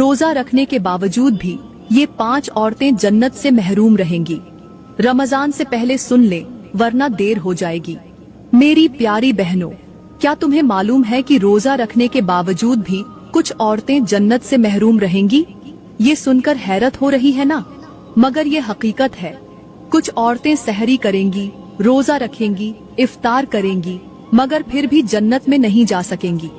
रोजा रखने के बावजूद भी ये 5 औरतें जन्नत से महरूम रहेंगी। रमजान से पहले सुन ले, वरना देर हो जाएगी। मेरी प्यारी बहनों, क्या तुम्हें मालूम है कि रोजा रखने के बावजूद भी कुछ औरतें जन्नत से महरूम रहेंगी? ये सुनकर हैरत हो रही है ना, मगर ये हकीकत है। कुछ औरतें सहरी करेंगी, रोजा रखेंगी, इफ्तार करेंगी, मगर फिर भी जन्नत में नहीं जा सकेंगी।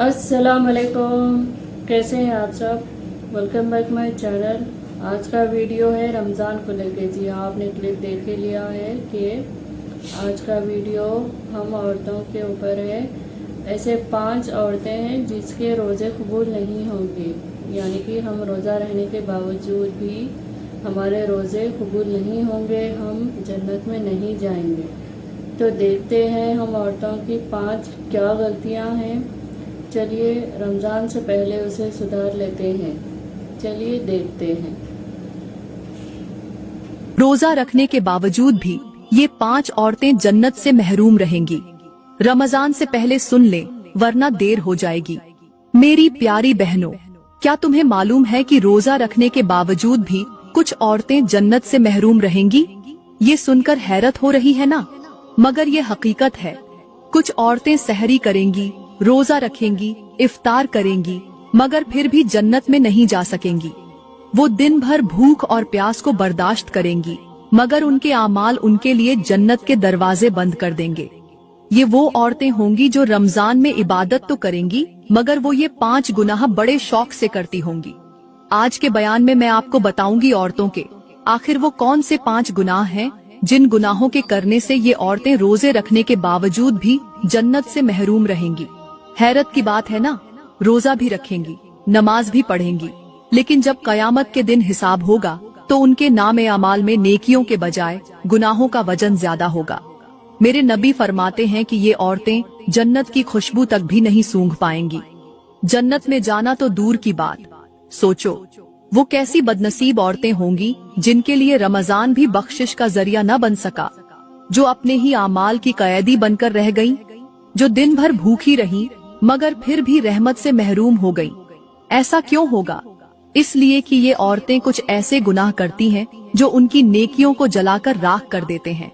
अस्सलाम वालेकुम, कैसे हैं आप सब? Welcome back my channel. आज का वीडियो है रमज़ान को लेके। जी हाँ, आपने क्लिप देख ही लिया है कि आज का वीडियो हम औरतों के ऊपर है। ऐसे 5 औरतें हैं जिसके रोज़े कबूल नहीं होंगे, यानी कि हम रोज़ा रहने के बावजूद भी हमारे रोज़े कबूल नहीं होंगे, हम जन्नत में नहीं जाएंगे। तो देखते हैं हम औरतों की 5 क्या गलतियां हैं। चलिए रमज़ान से पहले उसे सुधार लेते हैं। चलिए देखते हैं। रोजा रखने के बावजूद भी ये 5 औरतें जन्नत से महरूम रहेंगी। रमजान से पहले सुन ले, वरना देर हो जाएगी। मेरी प्यारी बहनों, क्या तुम्हें मालूम है कि रोजा रखने के बावजूद भी कुछ औरतें जन्नत से महरूम रहेंगी? ये सुनकर हैरत हो रही है ना, मगर ये हकीकत है। कुछ औरतें सहरी करेंगी, रोजा रखेंगी, इफ्तार करेंगी, मगर फिर भी जन्नत में नहीं जा सकेंगी। वो दिन भर भूख और प्यास को बर्दाश्त करेंगी, मगर उनके आमाल उनके लिए जन्नत के दरवाजे बंद कर देंगे। ये वो औरतें होंगी जो रमजान में इबादत तो करेंगी, मगर वो ये 5 गुनाह बड़े शौक से करती होंगी। आज के बयान में मैं आपको बताऊंगी औरतों के आखिर वो कौन से 5 गुनाह हैं जिन गुनाहों के करने से ये औरतें रोजे रखने के बावजूद भी जन्नत से महरूम रहेंगी। हैरत की बात है ना, रोजा भी रखेंगी, नमाज भी पढ़ेंगी, लेकिन जब कयामत के दिन हिसाब होगा तो उनके नामे अमाल में नेकियों के बजाय गुनाहों का वजन ज्यादा होगा। मेरे नबी फरमाते हैं कि ये औरतें जन्नत की खुशबू तक भी नहीं सूंघ पाएंगी। जन्नत में जाना तो दूर की बात, सोचो वो कैसी बदनसीब औरतें होंगी जिनके लिए रमजान भी बख्शिश का जरिया न बन सका, जो अपने ही आमाल की कैदी बनकर रह गईं, जो दिन भर भूखी रहीं मगर फिर भी रहमत से महरूम हो गईं। ऐसा क्यों होगा? इसलिए कि ये औरतें कुछ ऐसे गुनाह करती हैं जो उनकी नेकियों को जलाकर राख कर देते हैं।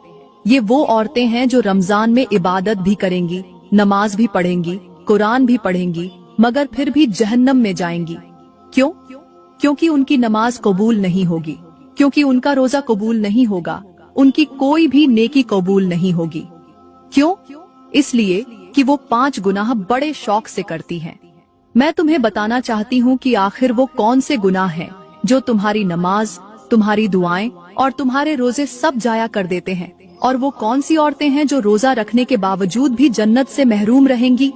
ये वो औरतें हैं जो रमजान में इबादत भी करेंगी, नमाज भी पढ़ेंगी, कुरान भी पढ़ेंगी, मगर फिर भी जहन्नम में जाएंगी। क्यों? क्योंकि उनकी नमाज कबूल नहीं होगी, क्योंकि उनका रोजा कबूल नहीं होगा, उनकी कोई भी नेकी कबूल नहीं होगी। क्यों? इसलिए कि वो 5 गुनाह बड़े शौक से करती हैं। मैं तुम्हें बताना चाहती हूँ कि आखिर वो कौन से गुनाह हैं जो तुम्हारी नमाज, तुम्हारी दुआएं और तुम्हारे रोजे सब जाया कर देते हैं, और वो कौन सी औरतें हैं जो रोजा रखने के बावजूद भी जन्नत से महरूम रहेंगी।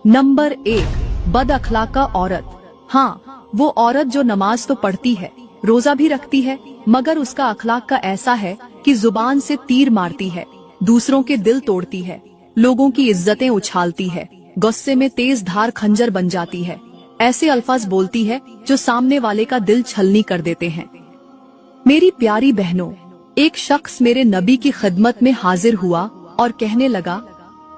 नंबर 1, बद अखलाका औरत। हाँ, वो औरत जो नमाज तो पढ़ती है, रोजा भी रखती है, मगर उसका अखलाक का ऐसा है कि जुबान से तीर मारती है, दूसरों के दिल तोड़ती है, लोगों की इज्जतें उछालती है, गुस्से में तेज धार खंजर बन जाती है, ऐसे अल्फाज बोलती है जो सामने वाले का दिल छलनी कर देते हैं। मेरी प्यारी बहनों, एक शख्स मेरे नबी की खिदमत में हाजिर हुआ और कहने लगा,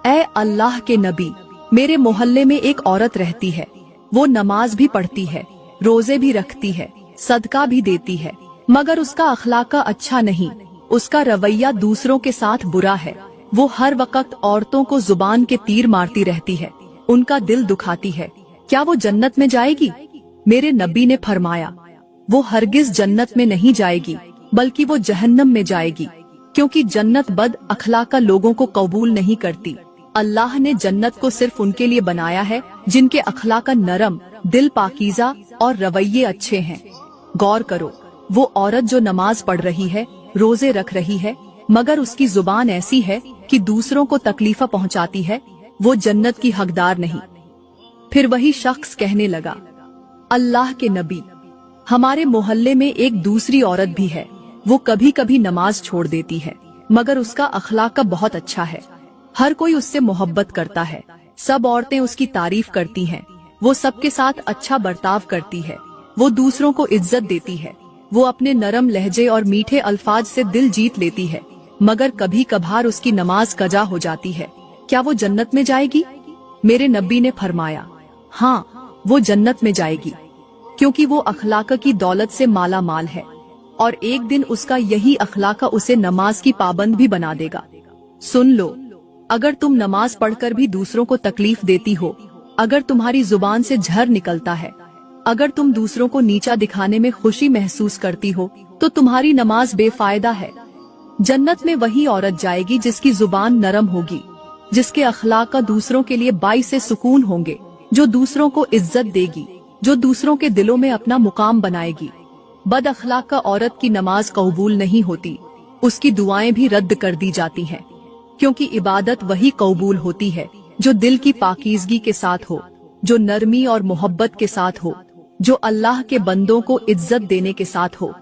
ऐ अल्लाह के नबी, मेरे मोहल्ले में एक औरत रहती है, वो नमाज भी पढ़ती है, रोजे भी रखती है, सदका भी देती है, मगर उसका अखलाका अच्छा नहीं, उसका रवैया दूसरों के साथ बुरा है, वो हर वक्त औरतों को जुबान के तीर मारती रहती है, उनका दिल दुखाती है, क्या वो जन्नत में जाएगी? मेरे नबी ने फरमाया, वो हरगिज जन्नत में नहीं जाएगी, बल्कि वो जहन्नम में जाएगी, क्योंकि जन्नत बद अखलाका लोगों को कबूल नहीं करती। अल्लाह ने जन्नत को सिर्फ उनके लिए बनाया है जिनके अखलाका नरम, दिल पाकीज़ा और रवैये अच्छे हैं। गौर करो, वो औरत जो नमाज पढ़ रही है, रोजे रख रही है, मगर उसकी जुबान ऐसी है कि दूसरों को तकलीफा पहुंचाती है, वो जन्नत की हकदार नहीं। फिर वही शख्स कहने लगा, अल्लाह के नबी, हमारे मोहल्ले में एक दूसरी औरत भी है, वो कभी कभी नमाज छोड़ देती है, मगर उसका अखलाक बहुत अच्छा है, हर कोई उससे मोहब्बत करता है, सब औरतें उसकी तारीफ करती हैं, वो सबके साथ अच्छा बर्ताव करती है, वो दूसरों को इज्जत देती है, वो अपने नरम लहजे और मीठे अल्फाज से दिल जीत लेती है, मगर कभी कभार उसकी नमाज कजा हो जाती है, क्या वो जन्नत में जाएगी? मेरे नबी ने फरमाया, हाँ, वो जन्नत में जाएगी। क्योंकि वो अखलाक की दौलत से माला माल है और एक दिन उसका यही अखलाक उसे नमाज की पाबंद भी बना देगा। सुन लो, अगर तुम नमाज पढ़कर भी दूसरों को तकलीफ देती हो, अगर तुम्हारी जुबान से झर निकलता है, अगर तुम दूसरों को नीचा दिखाने में खुशी महसूस करती हो, तो तुम्हारी नमाज बेफायदा है। जन्नत में वही औरत जाएगी जिसकी जुबान नरम होगी, जिसके अखलाक दूसरों के लिए बाइस से सुकून होंगे, जो दूसरों को इज्जत देगी, जो दूसरों के दिलों में अपना मुकाम बनाएगी। बद अखलाक औरत की नमाज कबूल नहीं होती, उसकी दुआएं भी रद्द कर दी जाती हैं, क्योंकि इबादत वही कबूल होती है जो दिल की पाकीज़गी के साथ हो, जो नरमी और मोहब्बत के साथ हो, जो अल्लाह के बंदों को इज्जत देने के साथ हो।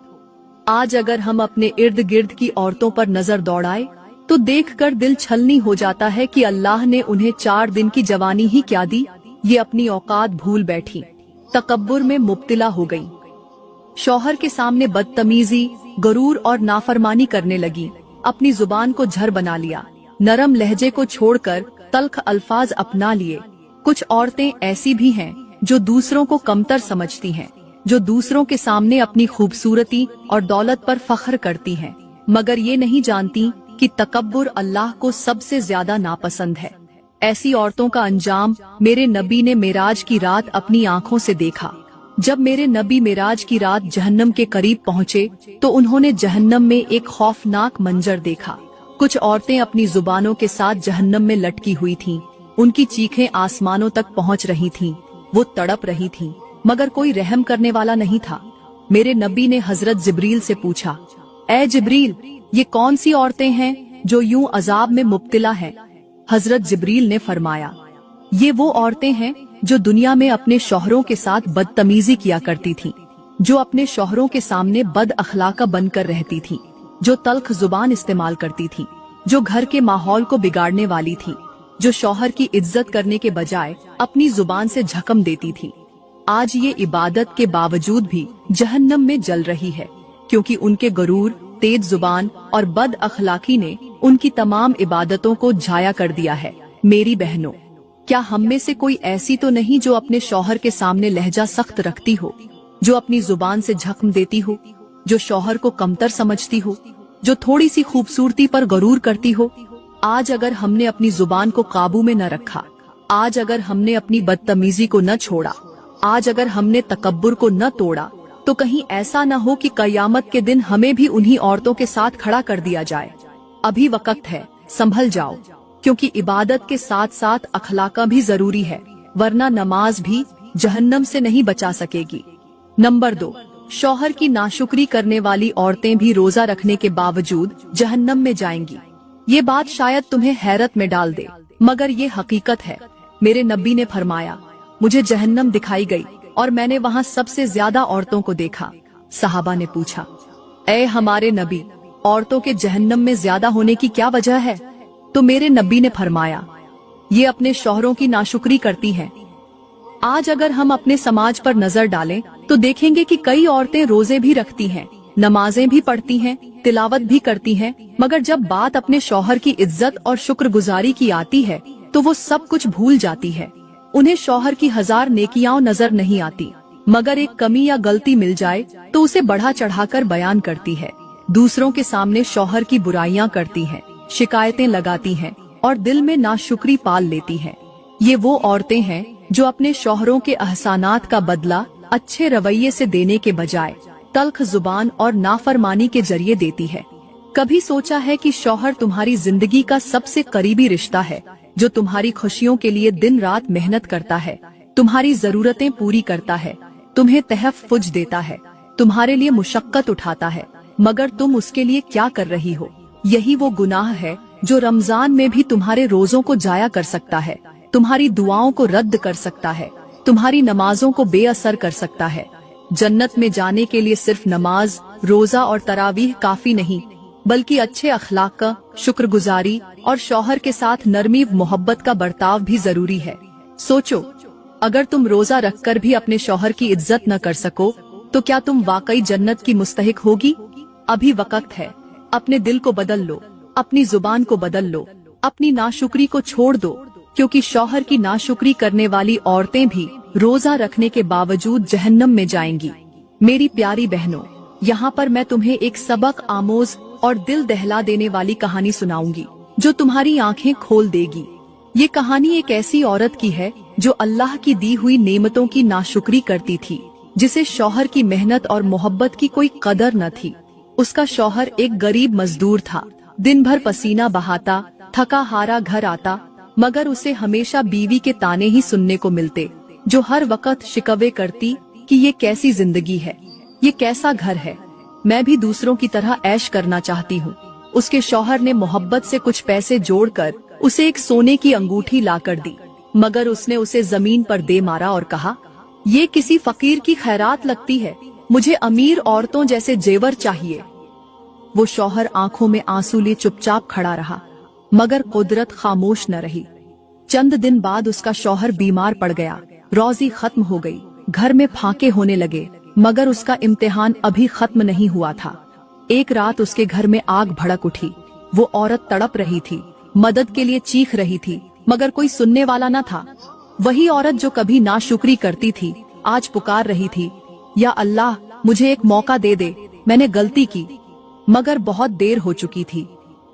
आज अगर हम अपने इर्द गिर्द की औरतों पर नजर दौड़ाए तो देखकर दिल छलनी हो जाता है कि अल्लाह ने उन्हें 4 दिन की जवानी ही क्या दी, ये अपनी औकात भूल बैठी, तकब्बुर में मुब्तिला हो गई, शौहर के सामने बदतमीजी, गरूर और नाफरमानी करने लगी, अपनी जुबान को झर बना लिया, नरम लहजे को छोड़कर तल्ख अल्फाज अपना लिए। कुछ औरतें ऐसी भी हैं जो दूसरों को कमतर समझती हैं, जो दूसरों के सामने अपनी खूबसूरती और दौलत पर फख्र करती हैं, मगर ये नहीं जानती कि तकब्बुर अल्लाह को सबसे ज्यादा नापसंद है। ऐसी औरतों का अंजाम मेरे नबी ने मेराज की रात अपनी आंखों से देखा। जब मेरे नबी मेराज की रात जहन्नम के करीब पहुँचे तो उन्होंने जहन्नम में एक खौफनाक मंजर देखा। कुछ औरतें अपनी जुबानों के साथ जहन्नम में लटकी हुई थीं, उनकी चीखें आसमानों तक पहुँच रही थीं, वो तड़प रही थीं, मगर कोई रहम करने वाला नहीं था। मेरे नबी ने हजरत जिब्रील से पूछा, ए जिब्रील, ये कौन सी औरतें हैं जो यूं अजाब में मुब्तिला हैं? हजरत जिब्रील ने फरमाया, ये वो औरतें हैं जो दुनिया में अपने शौहरों के साथ बदतमीजी किया करती थीं, जो अपने शौहरों के सामने बद अखलाका बनकर रहती थीं, जो तल्ख जुबान इस्तेमाल करती थीं, जो घर के माहौल को बिगाड़ने वाली थीं, जो शौहर की इज्जत करने के बजाय अपनी जुबान से झकम देती थीं। आज ये इबादत के बावजूद भी जहन्नम में जल रही है, क्योंकि उनके गरूर, तेज जुबान और बद अखलाकी ने उनकी तमाम इबादतों को झाया कर दिया है। मेरी बहनों, क्या हम में से कोई ऐसी तो नहीं जो अपने शौहर के सामने लहजा सख्त रखती हो, जो अपनी जुबान से झकम देती हो, जो शौहर को कमतर समझती हो, जो थोड़ी सी खूबसूरती पर गरूर करती हो? आज अगर हमने अपनी जुबान को काबू में न रखा, आज अगर हमने अपनी बदतमीजी को न छोड़ा, आज अगर हमने तकब्बुर को न तोड़ा, तो कहीं ऐसा न हो कि कयामत के दिन हमें भी उन्हीं औरतों के साथ खड़ा कर दिया जाए। अभी वक्त है, संभल जाओ, क्योंकि इबादत के साथ साथ अखलाका भी जरूरी है, वरना नमाज भी जहन्नम से नहीं बचा सकेगी। नंबर 2, शौहर की नाशुक्री करने वाली औरतें भी रोजा रखने के बावजूद जहन्नम में जाएंगी। ये बात शायद तुम्हें हैरत में डाल दे, मगर ये हकीकत है। मेरे नबी ने फरमाया, मुझे जहन्नम दिखाई गई और मैंने वहाँ सबसे ज्यादा औरतों को देखा। सहाबा ने पूछा, ए हमारे नबी, औरतों के जहन्नम में ज्यादा होने की क्या वजह है? तो मेरे नबी ने फरमाया, ये अपने शौहरों की नाशुक्री करती हैं। आज अगर हम अपने समाज पर नजर डालें तो देखेंगे कि कई औरतें रोजे भी रखती हैं, नमाजें भी पढ़ती हैं, तिलावत भी करती हैं, मगर जब बात अपने शौहर की इज्जत और शुक्रगुजारी की आती है तो वो सब कुछ भूल जाती है। उन्हें शौहर की 1000 नेकियां नजर नहीं आती, मगर एक कमी या गलती मिल जाए तो उसे बढ़ा चढ़ाकर बयान करती है, दूसरों के सामने शौहर की बुराइयां करती है, शिकायतें लगाती हैं और दिल में नाशुक्री पाल लेती हैं। ये वो औरतें हैं जो अपने शौहरों के एहसानात का बदला अच्छे रवैये से देने के बजाय तल्ख जुबान और नाफरमानी के जरिए देती है। कभी सोचा है कि शौहर तुम्हारी जिंदगी का सबसे करीबी रिश्ता है, जो तुम्हारी खुशियों के लिए दिन रात मेहनत करता है, तुम्हारी जरूरतें पूरी करता है, तुम्हें तहफ़्फ़ुज़ देता है, तुम्हारे लिए मुशक्कत उठाता है, मगर तुम उसके लिए क्या कर रही हो? यही वो गुनाह है जो रमजान में भी तुम्हारे रोजों को जाया कर सकता है, तुम्हारी दुआओं को रद्द कर सकता है, तुम्हारी नमाजों को बेअसर कर सकता है। जन्नत में जाने के लिए सिर्फ नमाज, रोजा और तरावीह काफी नहीं, बल्कि अच्छे अखलाक का, शुक्रगुजारी और शौहर के साथ नरमी मोहब्बत का बर्ताव भी जरूरी है। सोचो, अगर तुम रोजा रखकर भी अपने शौहर की इज्जत न कर सको तो क्या तुम वाकई जन्नत की मुस्तहिक होगी? अभी वक्त है, अपने दिल को बदल लो, अपनी जुबान को बदल लो, अपनी नाशुक्री को छोड़ दो, क्योंकि शौहर की नाशुक्री करने वाली औरतें भी रोजा रखने के बावजूद जहन्नम में जाएंगी। मेरी प्यारी बहनों, यहाँ पर मैं तुम्हें एक सबक आमोज और दिल दहला देने वाली कहानी सुनाऊंगी जो तुम्हारी आंखें खोल देगी। ये कहानी एक ऐसी औरत की है जो अल्लाह की दी हुई नेमतों की नाशुक्री करती थी, जिसे शौहर की मेहनत और मोहब्बत की कोई कदर न थी। उसका शौहर एक गरीब मजदूर था, दिन भर पसीना बहाता, थका हारा घर आता, मगर उसे हमेशा बीवी के ताने ही सुनने को मिलते, जो हर वक्त शिकवे करती कि ये कैसी जिंदगी है, ये कैसा घर है, मैं भी दूसरों की तरह ऐश करना चाहती हूँ। उसके शौहर ने मोहब्बत से कुछ पैसे जोड़कर उसे एक सोने की अंगूठी लाकर दी, मगर उसने उसे जमीन पर दे मारा और कहा, ये किसी फकीर की खैरात लगती है, मुझे अमीर औरतों जैसे जेवर चाहिए। वो शौहर आंखों में आंसू लिए चुपचाप खड़ा रहा, मगर कुदरत खामोश न रही। चंद दिन बाद उसका शौहर बीमार पड़ गया, रोजी खत्म हो गई, घर में फाके होने लगे, मगर उसका इम्तिहान अभी खत्म नहीं हुआ था। एक रात उसके घर में आग भड़क उठी। वो औरत तड़प रही थी, मदद के लिए चीख रही थी, मगर कोई सुनने वाला न था। वही औरत जो कभी नाशुक्री करती थी, आज पुकार रही थी, या अल्लाह, मुझे एक मौका दे दे, मैंने गलती की। मगर बहुत देर हो चुकी थी।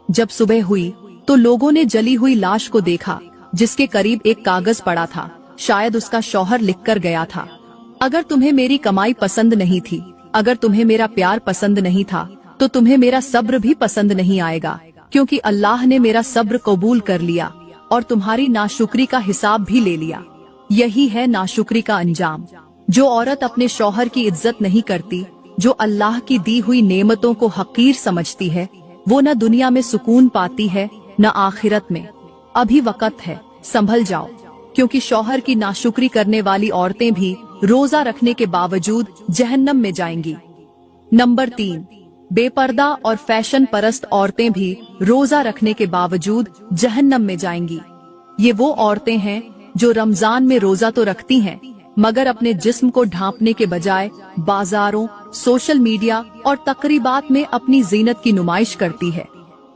जब सुबह हुई तो लोगों ने जली हुई लाश को देखा, जिसके करीब एक कागज पड़ा था। शायद उसका शौहर लिखकर गया था, अगर तुम्हें मेरी कमाई पसंद नहीं थी, अगर तुम्हें मेरा प्यार पसंद नहीं था, तो तुम्हें मेरा सब्र भी पसंद नहीं आएगा, क्योंकि अल्लाह ने मेरा सब्र कबूल कर लिया और तुम्हारी नाशुक्री का हिसाब भी ले लिया। यही है नाशुक्री का अंजाम। जो औरत अपने शौहर की इज्जत नहीं करती, जो अल्लाह की दी हुई नेमतों को हकीर समझती है, वो न दुनिया में सुकून पाती है न आखिरत में। अभी वक्त है, संभल जाओ, क्योंकि शौहर की नाशुक्री करने वाली औरतें भी रोजा रखने के बावजूद जहन्नम में जाएंगी। नंबर 3, बेपर्दा और फैशन परस्त औरतें भी रोजा रखने के बावजूद जहन्नम में जाएंगी। ये वो औरतें हैं जो रमजान में रोजा तो रखती हैं, मगर अपने जिस्म को ढांपने के बजाय बाजारों, सोशल मीडिया और तकरीबात में अपनी जीनत की नुमाइश करती है।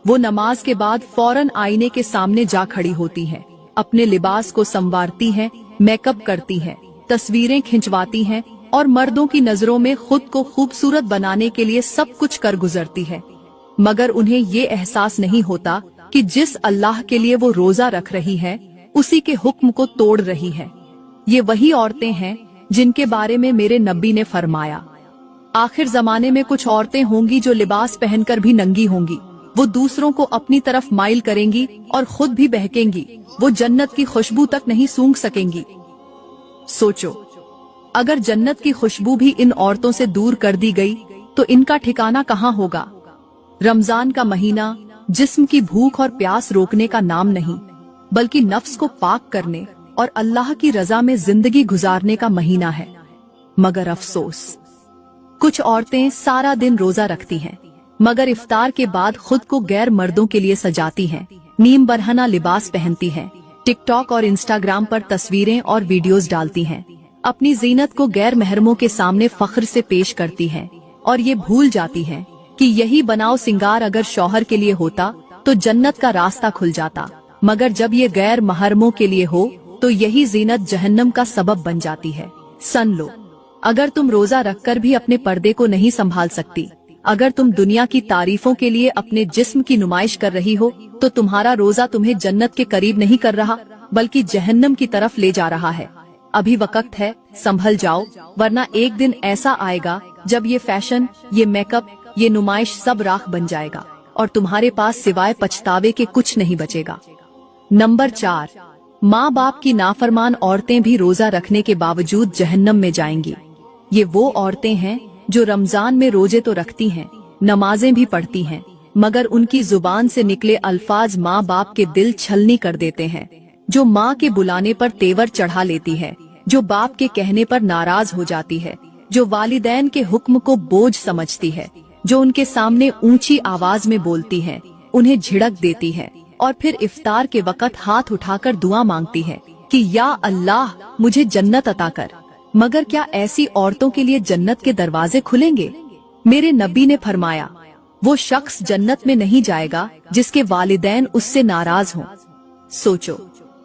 वो नमाज के बाद फौरन आईने के सामने जा खड़ी होती हैं, अपने लिबास को संवारती हैं, मेकअप करती हैं, तस्वीरें खिंचवाती हैं और मर्दों की नजरों में खुद को खूबसूरत बनाने के लिए सब कुछ कर गुजरती है। मगर उन्हें ये एहसास नहीं होता कि जिस अल्लाह के लिए वो रोजा रख रही है, उसी के हुक्म को तोड़ रही है। ये वही औरतें हैं जिनके बारे में मेरे नबी ने फरमाया, आखिर जमाने में कुछ औरतें होंगी जो लिबास पहनकर भी नंगी होंगी। वो दूसरों को अपनी तरफ माइल करेंगी और खुद भी बहकेंगी। वो जन्नत की खुशबू तक नहीं सूंघ सकेंगी। सोचो, अगर जन्नत की खुशबू भी इन औरतों से दूर कर दी गई तो इनका ठिकाना कहाँ होगा। रमजान का महीना जिस्म की भूख और प्यास रोकने का नाम नहीं, बल्कि नफ्स को पाक करने और अल्लाह की रजा में जिंदगी गुजारने का महीना है। मगर अफसोस, कुछ औरतें सारा दिन रोजा रखती हैं, मगर इफ्तार के बाद खुद को गैर मर्दों के लिए सजाती हैं, नीम बरहना लिबास पहनती हैं, टिकटॉक और इंस्टाग्राम पर तस्वीरें और वीडियोस डालती हैं, अपनी जीनत को गैर महरमों के सामने फख्र से पेश करती हैं और ये भूल जाती हैं कि यही बनाव सिंगार अगर शौहर के लिए होता तो जन्नत का रास्ता खुल जाता, मगर जब ये गैर महरमों के लिए हो तो यही जीनत जहन्नम का सबब बन जाती है। सन लो, अगर तुम रोजा रखकर भी अपने पर्दे को नहीं संभाल सकती, अगर तुम दुनिया की तारीफों के लिए अपने जिस्म की नुमाइश कर रही हो, तो तुम्हारा रोजा तुम्हें जन्नत के करीब नहीं कर रहा, बल्कि जहन्नम की तरफ ले जा रहा है। अभी वक्त है, संभल जाओ, वरना एक दिन ऐसा आएगा जब ये फैशन, ये मेकअप, ये नुमाइश सब राख बन जाएगा और तुम्हारे पास सिवाय पछतावे के कुछ नहीं बचेगा। नंबर 4, माँ बाप की नाफरमान औरतें भी रोजा रखने के बावजूद जहन्नम में जाएंगी। ये वो औरतें हैं जो रमजान में रोजे तो रखती हैं, नमाजें भी पढ़ती हैं, मगर उनकी जुबान से निकले अल्फाज माँ बाप के दिल छलनी कर देते हैं। जो माँ के बुलाने पर तेवर चढ़ा लेती है, जो बाप के कहने पर नाराज हो जाती है, जो वालिदैन के हुक्म को बोझ समझती है, जो उनके सामने ऊंची आवाज में बोलती है, उन्हें झिड़क देती है और फिर इफ्तार के वक्त हाथ उठाकर दुआ मांगती है कि या अल्लाह, मुझे जन्नत अता कर। मगर क्या ऐसी औरतों के लिए जन्नत के दरवाजे खुलेंगे? मेरे नबी ने फरमाया, वो शख्स जन्नत में नहीं जाएगा जिसके वालिदैन उससे नाराज हों। सोचो,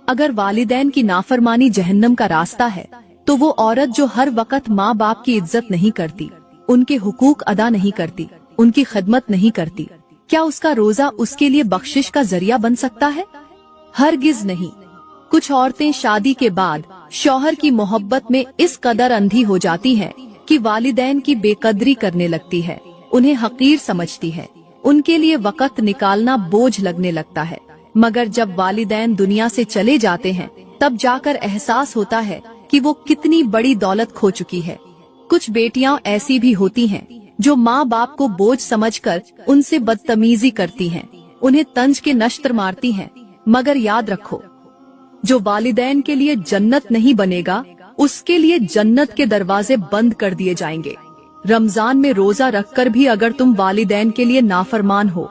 अगर वालिदैन की नाफरमानी जहन्नम का रास्ता है तो वो औरत जो हर वक्त माँ बाप की इज्जत नहीं करती, उनके हुकूक अदा नहीं करती, उनकी खिदमत नहीं करती, क्या उसका रोजा उसके लिए बख्शिश का जरिया बन सकता है? हरगिज नहीं। कुछ औरतें शादी के बाद शौहर की मोहब्बत में इस कदर अंधी हो जाती हैं कि वालिदैन की बेकदरी करने लगती है, उन्हें हकीर समझती है, उनके लिए वक़्त निकालना बोझ लगने लगता है। मगर जब वालिदैन दुनिया से चले जाते हैं तब जाकर एहसास होता है कि वो कितनी बड़ी दौलत खो चुकी है। कुछ बेटियां ऐसी भी होती हैं जो माँ बाप को बोझ समझकर उनसे बदतमीजी करती हैं, उन्हें तंज के नश्तर मारती हैं। मगर याद रखो, जो वालिदैन के लिए जन्नत नहीं बनेगा उसके लिए जन्नत के दरवाजे बंद कर दिए जाएंगे। रमजान में रोजा रखकर भी अगर तुम वालिदैन के लिए नाफरमान हो,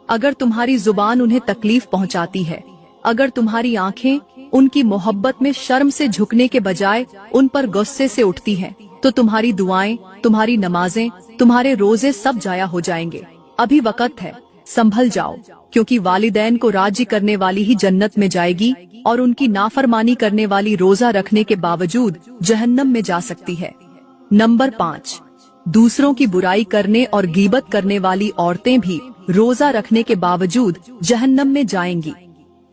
अगर तुम्हारी जुबान उन्हें तकलीफ पहुंचाती है, अगर तुम्हारी आंखें उनकी मोहब्बत में शर्म से झुकने के बजाय उन पर गुस्से से उठती हैं, तो तुम्हारी दुआएं, तुम्हारी नमाजें, तुम्हारे रोजे सब जाया हो जाएंगे। अभी वक्त है, संभल जाओ, क्योंकि वालिदैन को राजी करने वाली ही जन्नत में जाएगी और उनकी नाफरमानी करने वाली रोजा रखने के बावजूद जहन्नम में जा सकती है। नंबर 5, दूसरों की बुराई करने और गीबत करने वाली औरतें भी रोजा रखने के बावजूद जहन्नम में जाएंगी।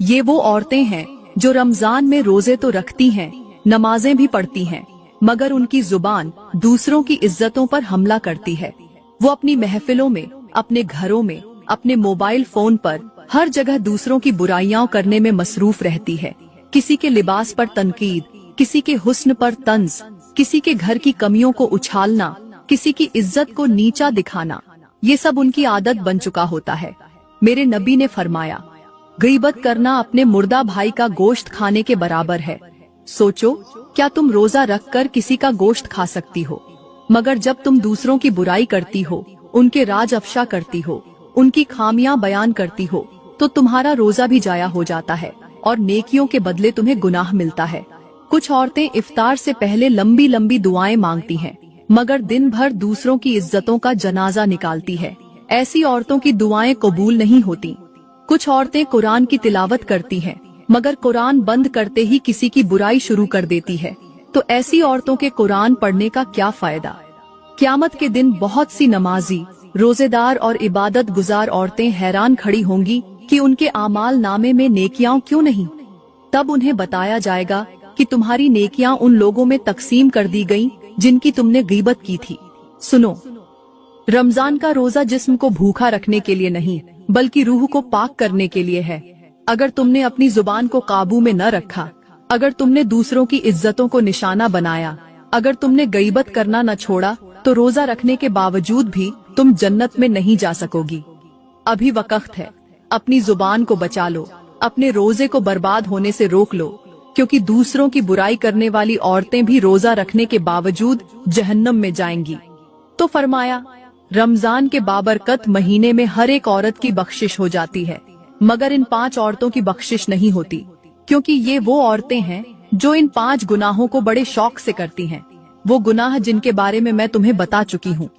ये वो औरतें हैं जो रमजान में रोजे तो रखती हैं, नमाजें भी पढ़ती हैं, मगर उनकी जुबान दूसरों की इज्जतों पर हमला करती है। वो अपनी महफिलों में, अपने घरों में, अपने मोबाइल फोन पर हर जगह दूसरों की बुराइयां करने में मसरूफ रहती है। किसी के लिबास पर तनकीद, किसी के हुस्न पर तंज, किसी के घर की कमियों को उछालना, किसी की इज्जत को नीचा दिखाना, ये सब उनकी आदत बन चुका होता है। मेरे नबी ने फरमाया, गीबत करना अपने मुर्दा भाई का गोश्त खाने के बराबर है। सोचो, क्या तुम रोजा रखकर किसी का गोश्त खा सकती हो? मगर जब तुम दूसरों की बुराई करती हो, उनके राज अफशा करती हो, उनकी खामियां बयान करती हो, तो तुम्हारा रोजा भी जाया हो जाता है और नेकियों के बदले तुम्हें गुनाह मिलता है। कुछ औरतें इफ्तार से पहले लंबी लंबी दुआएं मांगती हैं, मगर दिन भर दूसरों की इज्जतों का जनाजा निकालती है। ऐसी औरतों की दुआएं कबूल नहीं होती। कुछ औरतें कुरान की तिलावत करती हैं, मगर कुरान बंद करते ही किसी की बुराई शुरू कर देती है, तो ऐसी औरतों के कुरान पढ़ने का क्या फायदा? क़यामत के दिन बहुत सी नमाजी, रोजेदार और इबादत गुजार औरतें हैरान खड़ी होंगी कि उनके आमाल नामे में नेकियां क्यों नहीं। तब उन्हें बताया जाएगा कि तुम्हारी नेकियां उन लोगों में तकसीम कर दी गईं जिनकी तुमने गीबत की थी। सुनो, रमजान का रोजा जिस्म को भूखा रखने के लिए नहीं, बल्कि रूह को पाक करने के लिए है। अगर तुमने अपनी जुबान को काबू में न रखा, अगर तुमने दूसरों की इज्जतों को निशाना बनाया, अगर तुमने गीबत करना न छोड़ा, तो रोजा रखने के बावजूद भी तुम जन्नत में नहीं जा सकोगी। अभी वक्त है, अपनी जुबान को बचा लो, अपने रोजे को बर्बाद होने से रोक लो, क्योंकि दूसरों की बुराई करने वाली औरतें भी रोजा रखने के बावजूद जहन्नम में जाएंगी। तो फरमाया, रमजान के बाबरकत महीने में हर एक औरत की बख्शिश हो जाती है, मगर इन 5 औरतों की बख्शिश नहीं होती, क्योंकि ये वो औरतें हैं जो इन 5 गुनाहों को बड़े शौक से करती हैं, वो गुनाह जिनके बारे में मैं तुम्हें बता चुकी हूँ।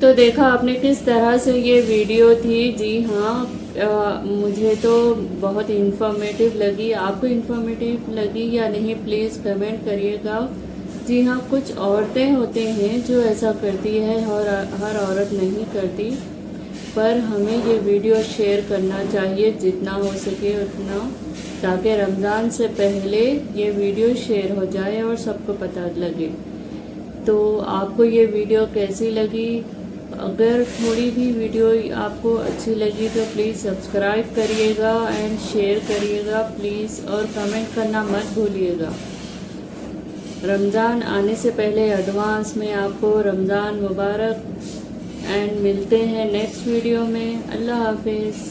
तो देखा आपने किस तरह से ये वीडियो थी। जी हाँ, मुझे तो बहुत इंफॉर्मेटिव लगी। आपको इंफॉर्मेटिव लगी या नहीं, प्लीज़ कमेंट करिएगा। जी हाँ, कुछ औरतें होते हैं जो ऐसा करती है और हर औरत नहीं करती, पर हमें ये वीडियो शेयर करना चाहिए जितना हो सके उतना, ताकि रमज़ान से पहले ये वीडियो शेयर हो जाए और सबको पता लगे। तो आपको ये वीडियो कैसी लगी? अगर थोड़ी भी वीडियो आपको अच्छी लगी तो प्लीज़ सब्सक्राइब करिएगा एंड शेयर करिएगा प्लीज़, और कमेंट करना मत भूलिएगा। रमज़ान आने से पहले एडवांस में आपको रमज़ान मुबारक, एंड मिलते हैं नेक्स्ट वीडियो में। अल्लाह हाफिज़।